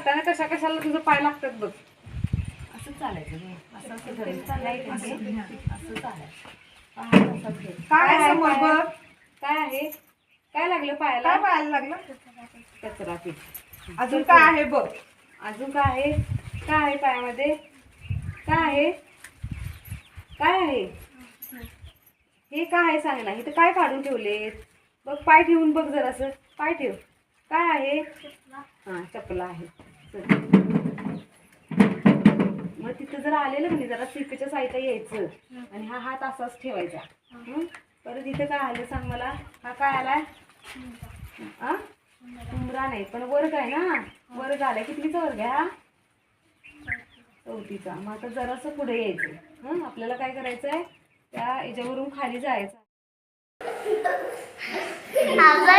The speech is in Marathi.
चालताना कशा कशाला तुझं पाय लागतात बघ. असं चालायचं असं असं चालायचं. काय समोर बघ. काय आहे? काय लागलं पायाला? काय पायाला लागलं? कचरा ते. अजून काय आहे बघ? अजून काय आहे? काय आहे पायामध्ये? काय आहे? काय आहे हे? काय आहे सांग ना. इथं काय काढून ठेवले बघ. पाय ठेवून बघ जरासं. पाय ठेव. काय आहे? हा चपला आहे. मग तिथं जर आलेलं म्हणजे जरा सिरपीच्या साईडला यायचं आणि हा हात असाच ठेवायचा. परत इथं काय आलं सांग मला. हा काय आलाय? उमरा नाही पण वर्ग आहे ना. वर्ग आलाय. कितवीचा वर्ग आहे हा? चौथीचा. मग आता जरासं पुढे यायचं. आपल्याला काय करायचंय? त्या याच्यावरून खाली जायचं. आजा